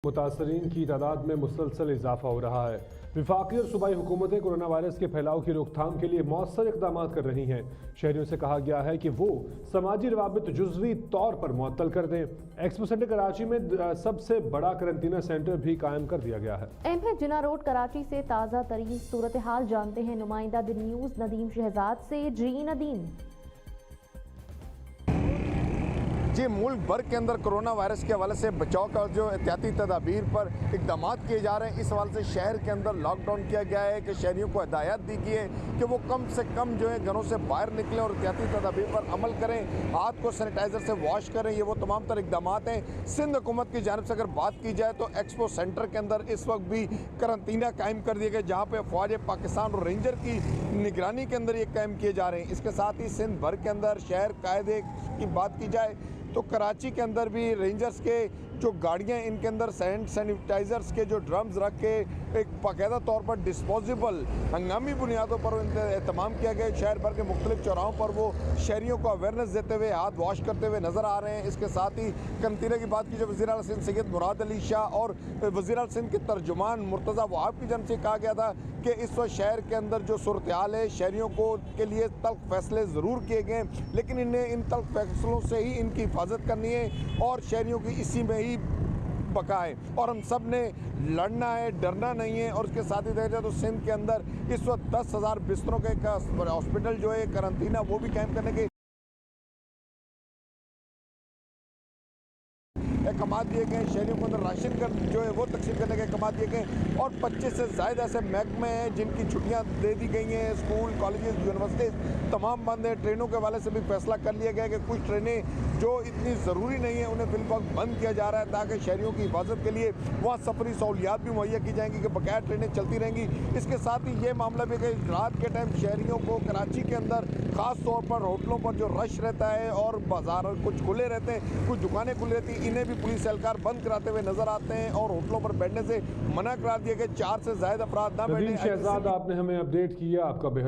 मुतासरीन की तादाद में मुसलसल इजाफा हो रहा है। विफाकी और सूबाई हुकूमतें कोरोना वायरस के फैलाव की रोकथाम के लिए मौसर इकदाम कर रही हैं। शहरियों से कहा गया है कि वो समाजी रवाबित जुज़वी तौर पर मुअत्तल कर दें। एक्सपो सेंटर कराची में सबसे बड़ा करंतना सेंटर भी कायम कर दिया गया है। एम जिना रोड कराची से ताज़ा तरीन सूरत हाल जानते हैं नुमाइंदा द न्यूज़ नदीम शहजाद से। जी नदीम। जी, मुल्क भर के अंदर कोरोना वायरस के हवाले से बचाव का जो एहतियाती तदाबीर पर इकदाम किए जा रहे हैं, इस हवाले से शहर के अंदर लॉकडाउन किया गया है कि शहरियों को हिदायत दी गई है कि वो कम से कम जो है घरों से बाहर निकलें और एहतियाती तदाबीर पर अमल करें, हाथ को सैनिटाइज़र से वॉश करें। ये वो तमाम तर इकदाम हैं। सिंध हुकूमत की जानिब से अगर बात की जाए तो एक्सपो सेंटर के अंदर इस वक्त भी करंतना कायम कर दिए गए, जहाँ पर फ़ौज पाकिस्तान और रेंजर की निगरानी के अंदर ये कायम किए जा रहे हैं। इसके साथ ही सिंध भर के अंदर शहर कायदे की बात की जाए तो कराची के अंदर भी रेंजर्स के जो गाड़ियाँ, इनके अंदर सैनिटाइज़र्स के जो ड्रम्स रख के एक बाकायदा तौर पर डिस्पोजेबल हंगामी बुनियादों पर एहतमाम किया गया। शहर भर के मुख्तलिफ चौराहों पर वो शहरियों को अवेयरनेस देते हुए, हाथ वॉश करते हुए नज़र आ रहे हैं। इसके साथ ही करंतना की बात की जो वज़ीर आला सिंध सैयद मुराद अली शाह और वज़ीर आला सिंध के तर्जुमान मुर्तज़ा वहाब की जानिब से कहा गया था कि इस वक्त शहर के अंदर जो सूरत हाल है, शहरियों को के लिए तल्ख फैसले ज़रूर किए गए, लेकिन इन्हें इन तल्ख फैसलों से ही इनकी हिफाजत करनी है और शहरियों की इसी में ही बका है और हम सब ने लड़ना है, डरना नहीं है। और उसके साथ ही देखा जाए तो सिंध के अंदर इस वक्त 10,000 बिस्तरों के हॉस्पिटल जो है करंतना वो भी कायम करने के कमा दिए गए। शहरियों को अंदर राशन कर जो है वो तकसीम करने के कमा दिए गए और 25 से ज़्यादा ऐसे महकमे हैं जिनकी छुट्टियां दे दी गई हैं। स्कूल, कॉलेजेस, यूनिवर्सिटीज़ तमाम बंद हैं। ट्रेनों के हवाले से भी फैसला कर लिया गया है कि कुछ ट्रेनें जो इतनी ज़रूरी नहीं है उन्हें बिलवक्त बंद किया जा रहा है ताकि शहरियों की हिफाजत के लिए वहाँ सफरी सहूलियात भी मुहैया की जाएंगी कि बकाया ट्रेनें चलती रहेंगी। इसके साथ ही ये मामला भी कि रात के टाइम शहरियों को कराची के अंदर ख़ास तौर पर होटलों पर जो रश रहता है और बाजार कुछ खुले रहते हैं, कुछ दुकानें खुली रहती हैं, इन्हें भी पुलिस एहलकार बंद कराते हुए नजर आते हैं और होटलों पर बैठने से मना करा दिया गया। 4 से ज़्यादा अफराद ना बैठे। शहजाद, आपने हमें अपडेट किया, आपका बेहद